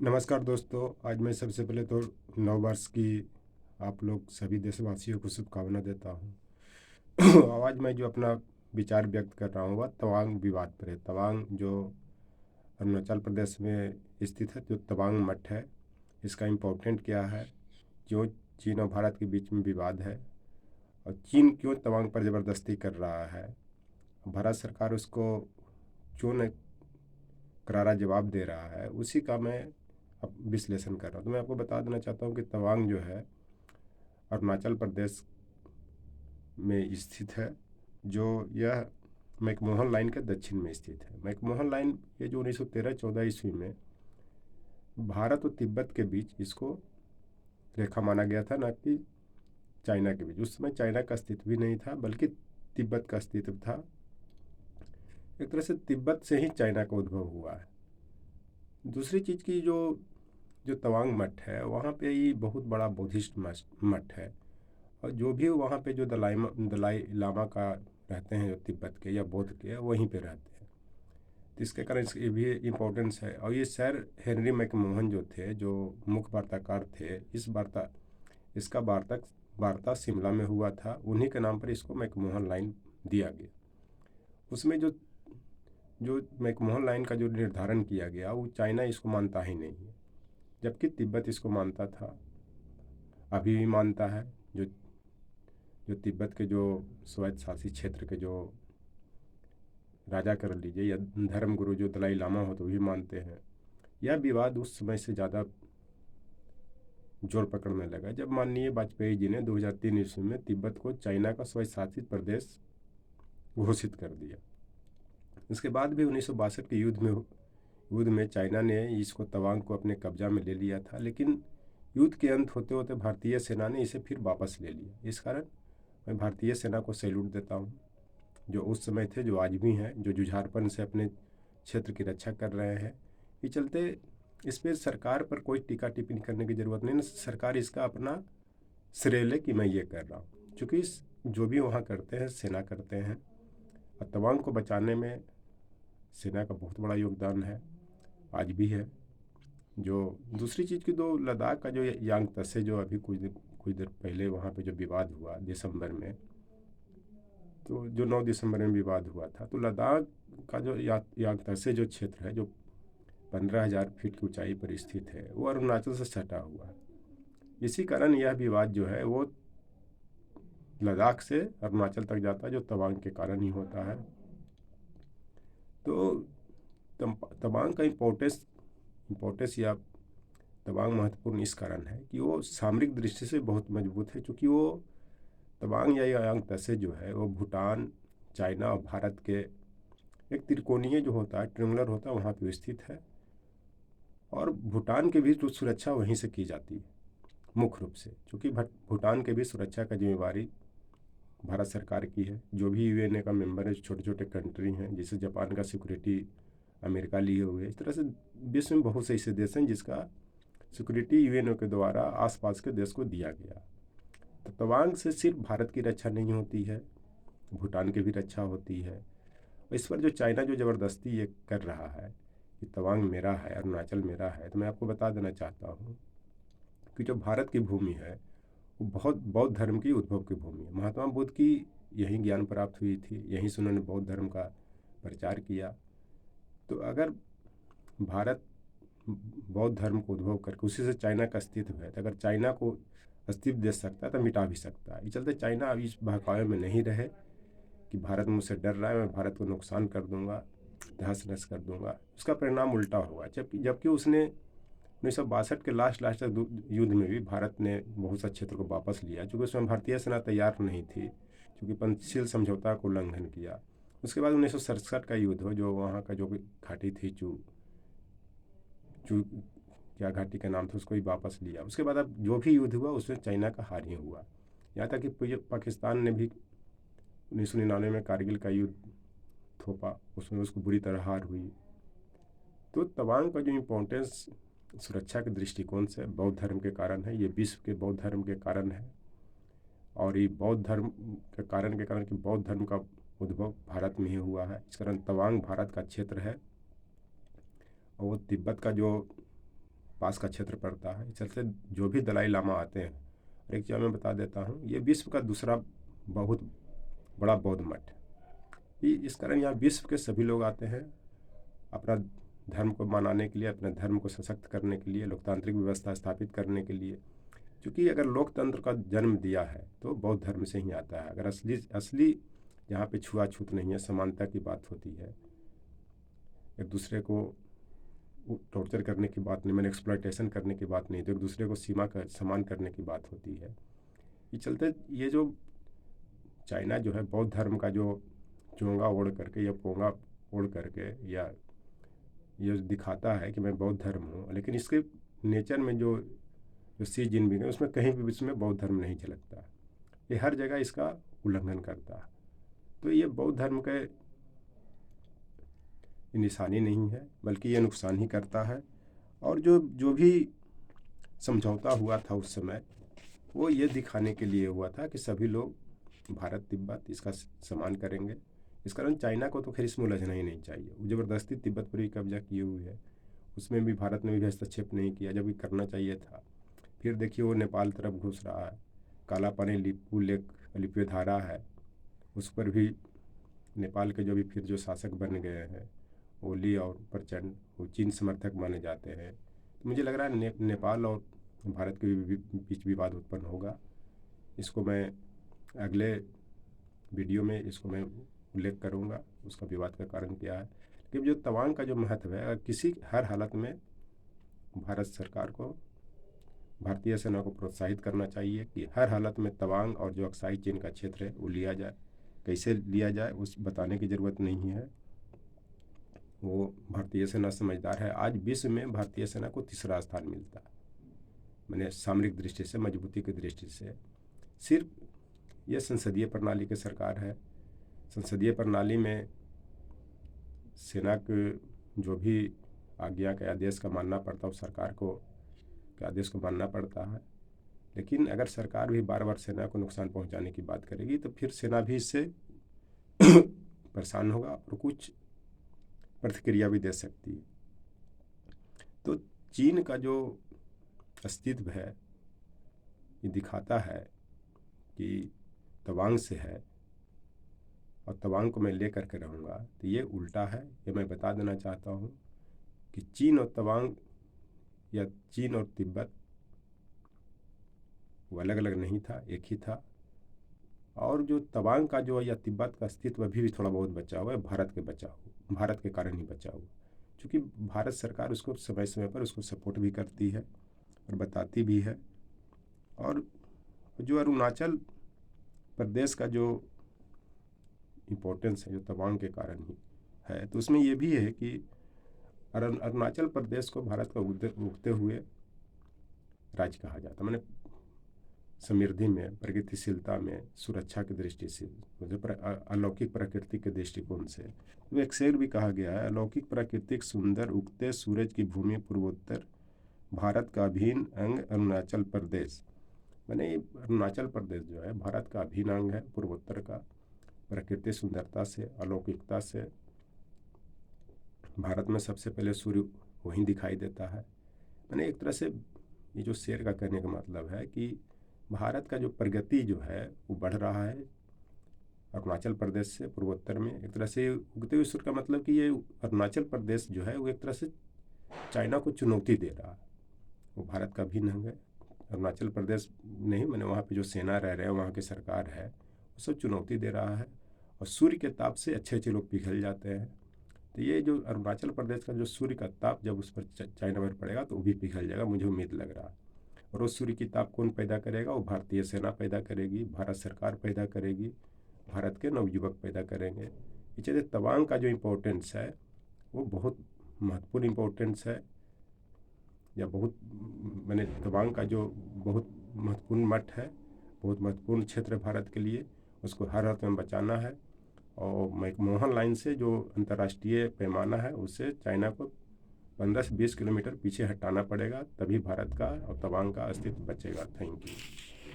नमस्कार दोस्तों। आज मैं सबसे पहले तो नव वर्ष की आप लोग सभी देशवासियों को शुभकामना देता हूँ। आज मैं जो अपना विचार व्यक्त कर रहा हूँ वह तवांग विवाद पर है। तवांग जो अरुणाचल प्रदेश में स्थित है, जो तवांग मठ है, इसका इम्पोर्टेंट क्या है, क्यों चीन और भारत के बीच में विवाद है और चीन क्यों तवांग पर ज़बरदस्ती कर रहा है, भारत सरकार उसको क्यों न करारा जवाब दे रहा है, उसी का मैं अब विश्लेषण कर रहा हूँ। तो मैं आपको बता देना चाहता हूँ कि तवांग जो है अरुणाचल प्रदेश में स्थित है। जो यह मैकमोहन लाइन के दक्षिण में स्थित है। मैकमोहन लाइन ये जो 1913-14 ईस्वी में भारत और तिब्बत के बीच इसको रेखा माना गया था, ना कि चाइना के बीच। उस समय चाइना का अस्तित्व भी नहीं था, बल्कि तिब्बत का अस्तित्व था। एक तरह से तिब्बत से ही चाइना का उद्भव हुआ है। दूसरी चीज़ की जो जो तवांग मठ है, वहाँ पे ये बहुत बड़ा बुद्धिस्ट मठ है। और जो भी वहाँ पे जो दलाई लामा का रहते हैं, जो तिब्बत के या बौद्ध के, वहीं पे रहते हैं। तो इसके कारण ये भी इम्पोर्टेंस है। और ये सर हेनरी मैकमोहन जो थे, जो मुख्य वार्ताकार थे, इसका वार्ता शिमला में हुआ था। उन्हीं के नाम पर इसको मैकमोहन लाइन दिया गया। उसमें जो जो मैकमोहन लाइन का जो निर्धारण किया गया, वो चाइना इसको मानता ही नहीं है, जबकि तिब्बत इसको मानता था, अभी भी मानता है। जो जो तिब्बत के जो स्वायत्त शासी क्षेत्र के जो राजा कर लीजिए या धर्मगुरु जो दलाई लामा हो, तो भी मानते हैं। यह विवाद उस समय से ज़्यादा जोर पकड़ने लगा जब माननीय वाजपेयी जी ने 2003 ईस्वी में तिब्बत को चाइना का स्वायत्त शासित प्रदेश घोषित कर दिया। इसके बाद भी 1962 के युद्ध में चाइना ने इसको तवांग को अपने कब्जा में ले लिया था, लेकिन युद्ध के अंत होते होते भारतीय सेना ने इसे फिर वापस ले लिया। इस कारण मैं भारतीय सेना को सैल्यूट देता हूँ, जो उस समय थे, जो आज भी हैं, जो जुझारपन से अपने क्षेत्र की रक्षा कर रहे हैं। ये चलते इस पर सरकार पर कोई टीका टिप्पणी करने की ज़रूरत नहीं। सरकार इसका अपना श्रेय ले कि मैं ये कर रहा हूँ, क्योंकि जो भी वहाँ करते हैं सेना करते हैं। और तवांग को बचाने में सेना का बहुत बड़ा योगदान है, आज भी है। जो दूसरी चीज़ की, दो लद्दाख का जो यांग तसे जो अभी कुछ देर पहले वहाँ पे जो विवाद हुआ दिसंबर में, तो जो 9 दिसंबर में विवाद हुआ था, तो लद्दाख का जो यांग तसे जो क्षेत्र है, जो 15,000 फीट की ऊंचाई पर स्थित है, वो अरुणाचल से सटा हुआ है। इसी कारण यह विवाद जो है वो लद्दाख से अरुणाचल तक जाता है, जो तवांग के कारण ही होता है। तो तवांग का इम्पोर्टेंस या तवांग महत्वपूर्ण इस कारण है कि वो सामरिक दृष्टि से बहुत मजबूत है, क्योंकि वो तवांग या यांग तसे जो है वो भूटान, चाइना और भारत के एक त्रिकोणीय जो होता है, ट्रिंगुलर होता है, वहाँ पे स्थित है। और भूटान की भी सुरक्षा वहीं से की जाती है मुख्य रूप से, क्योंकि भूटान के भी सुरक्षा का जिम्मेवारी भारत सरकार की है। जो भी यूएनए का मेंबर है, छोटे छोटे कंट्री हैं, जैसे जापान का सिक्योरिटी अमेरिका लिए हुए है। इस तरह से विश्व में बहुत से ऐसे देश हैं जिसका सिक्योरिटी यूएनओ के द्वारा आसपास के देश को दिया गया। तो तवांग से सिर्फ भारत की रक्षा नहीं होती है, भूटान की भी रक्षा होती है। इस पर जो चाइना जो ज़बरदस्ती ये कर रहा है कि तवांग मेरा है, अरुणाचल मेरा है, तो मैं आपको बता देना चाहता हूँ कि जो भारत की भूमि है वो बहुत बौद्ध धर्म की उद्भव की भूमि है। महात्मा बुद्ध की यहीं ज्ञान प्राप्त हुई थी, यहीं से उन्होंने बौद्ध धर्म का प्रचार किया। तो अगर भारत बौद्ध धर्म को उद्भव करके उसी से चाइना का अस्तित्व है, तो अगर चाइना को अस्तित्व दे सकता है तो मिटा भी सकता है। इस चलते चाइना अभी इस बहकावे में नहीं रहे कि भारत मुझसे डर रहा है, मैं भारत को नुकसान कर दूंगा, तहस नहस कर दूंगा। उसका परिणाम उल्टा होगा। जबकि उसने 1962 के लास्ट तक युद्ध में भी भारत ने बहुत सा क्षेत्र को वापस लिया, क्योंकि उसमें भारतीय सेना तैयार नहीं थी, क्योंकि पंचशील समझौता को उल्लंघन किया। उसके बाद 1967 का युद्ध हो, जो वहाँ का जो घाटी थी चू क्या घाटी का नाम था, उसको भी वापस लिया। उसके बाद अब जो भी युद्ध हुआ उसमें चाइना का हार ही हुआ। यहाँ तक कि पाकिस्तान ने भी 1999 में कारगिल का युद्ध थोपा, उसमें उसको बुरी तरह हार हुई। तो तवांग का जो इम्पोर्टेंस सुरक्षा के दृष्टिकोण से बौद्ध धर्म के कारण है, ये विश्व के बौद्ध धर्म के कारण है। और ये बौद्ध धर्म के कारण कि बौद्ध धर्म का उद्भव भारत में ही हुआ है। इस कारण तवांग भारत का क्षेत्र है। और वो तिब्बत का जो पास का क्षेत्र पड़ता है। इस चलते जो भी दलाई लामा आते हैं, और एक चीज़ मैं बता देता हूँ, ये विश्व का दूसरा बहुत बड़ा बौद्ध मठ है। इस कारण यहाँ विश्व के सभी लोग आते हैं अपना धर्म को मनाने के लिए, अपने धर्म को सशक्त करने के लिए, लोकतांत्रिक व्यवस्था स्थापित करने के लिए। क्योंकि अगर लोकतंत्र का जन्म दिया है तो बौद्ध धर्म से ही आता है। अगर असली असली यहाँ पे छुआछूत नहीं है, समानता की बात होती है, एक दूसरे को टॉर्चर करने की बात नहीं, मैंने एक्सप्लॉयटेशन करने की बात नहीं, तो एक दूसरे को सीमा का समान करने की बात होती है। ये चलते ये जो चाइना जो है बौद्ध धर्म का जो चोंगा ओढ़ करके या पोंगा ओढ़ करके या ये दिखाता है कि मैं बौद्ध धर्म हूँ, लेकिन इसके नेचर में जो जो सी जिनपिंग है उसमें कहीं भी इसमें बौद्ध धर्म नहीं झलकता। ये हर जगह इसका उल्लंघन करता है। तो ये बौद्ध धर्म के निशानी नहीं है, बल्कि ये नुकसान ही करता है। और जो जो भी समझौता हुआ था उस समय, वो ये दिखाने के लिए हुआ था कि सभी लोग भारत तिब्बत इसका सम्मान करेंगे। इस कारण चाइना को तो खैर इसमें उलझना ही नहीं चाहिए। वो ज़बरदस्ती तिब्बत पर भी कब्जा किए हुए है, उसमें भी भारत ने भी हस्तक्षेप नहीं किया जब भी करना चाहिए था। फिर देखिए वो नेपाल तरफ घुस रहा है, काला पानी लिपू लेक लिपिधारा है, उस पर भी नेपाल के जो भी फिर जो शासक बन गए हैं ओली और प्रचंड, वो चीन समर्थक माने जाते हैं। तो मुझे लग रहा है नेपाल और भारत के बीच विवाद उत्पन्न होगा। इसको मैं अगले वीडियो में इसको मैं उल्लेख करूँगा, उसका विवाद का कारण क्या है। कि जो तवांग का जो महत्व है, किसी हर हालत में भारत सरकार को, भारतीय सेना को प्रोत्साहित करना चाहिए कि हर हालत में तवांग और जो अक्साई चीन का क्षेत्र है वो लिया जाए। कैसे लिया जाए उस बताने की ज़रूरत नहीं है, वो भारतीय सेना समझदार है। आज विश्व में भारतीय सेना को तीसरा स्थान मिलता है, मैंने सामरिक दृष्टि से, मजबूती की दृष्टि से। सिर्फ यह संसदीय प्रणाली की सरकार है। संसदीय प्रणाली में सेना के जो भी आज्ञा के आदेश का मानना पड़ता है, उस सरकार को के आदेश को मानना पड़ता है। लेकिन अगर सरकार भी बार बार सेना को नुकसान पहुंचाने की बात करेगी तो फिर सेना भी इससे परेशान होगा और कुछ प्रतिक्रिया भी दे सकती है। तो चीन का जो अस्तित्व है ये दिखाता है कि तवांग से है और तवांग को मैं ले करके रहूँगा, तो ये उल्टा है। ये मैं बता देना चाहता हूँ कि चीन और तवांग या चीन और तिब्बत वो अलग अलग नहीं था, एक ही था। और जो तवांग का जो या तिब्बत का अस्तित्व अभी भी थोड़ा बहुत बचा हुआ है, भारत के कारण ही बचा हुआ, क्योंकि भारत सरकार उसको समय समय पर उसको सपोर्ट भी करती है और बताती भी है। और जो अरुणाचल प्रदेश का जो इम्पोर्टेंस है जो तवांग के कारण ही है, तो उसमें ये भी है कि अरुणाचल प्रदेश को भारत का उगते हुए राज्य कहा जाता, मैंने समृद्धि में, प्रगतिशीलता में, सुरक्षा की दृष्टि से, अलौकिक प्रकृति के दृष्टिकोण से। तो एक शेर भी कहा गया है, अलौकिक प्राकृतिक सुंदर उगते सूरज की भूमि पूर्वोत्तर, भारत का अभिन्न अंग अरुणाचल प्रदेश। मैंने अरुणाचल प्रदेश जो है भारत का अभिन्न अंग है, पूर्वोत्तर का, प्राकृतिक सुंदरता से, अलौकिकता से। भारत में सबसे पहले सूर्य वहीं दिखाई देता है। मैंने एक तरह से ये जो शेर का कहने का मतलब है कि भारत का जो प्रगति जो है वो बढ़ रहा है अरुणाचल प्रदेश से पूर्वोत्तर में। एक तरह से उगते हुए सूर्य का मतलब कि ये अरुणाचल प्रदेश जो है वो एक तरह से चाइना को चुनौती दे रहा है। वो भारत का भी अंग है, अरुणाचल प्रदेश नहीं, मैंने वहाँ पे जो सेना रह रहे हैं, वहाँ की सरकार है, वो सब चुनौती दे रहा है। और सूर्य के ताप से अच्छे अच्छे लोग पिघल जाते हैं। तो ये जो अरुणाचल प्रदेश का जो सूर्य का ताप जब उस पर चाइना पर पड़ेगा तो वो भी पिघल जाएगा, मुझे उम्मीद लग रहा है। और उस सूर्य की ताप कौन पैदा करेगा? वो भारतीय सेना पैदा करेगी, भारत सरकार पैदा करेगी, भारत के नवयुवक पैदा करेंगे। इसलिए तवांग का जो इम्पोर्टेंस है वो बहुत महत्वपूर्ण इम्पोर्टेंस है, या बहुत मैंने तवांग का जो बहुत महत्वपूर्ण मठ है, बहुत महत्वपूर्ण क्षेत्र है भारत के लिए, उसको हर हालत में बचाना है। और मैकमोहन लाइन से जो अंतर्राष्ट्रीय पैमाना है उससे चाइना को 15 से 20 किलोमीटर पीछे हटाना पड़ेगा, तभी भारत का और तवांग का अस्तित्व बचेगा। Thank you.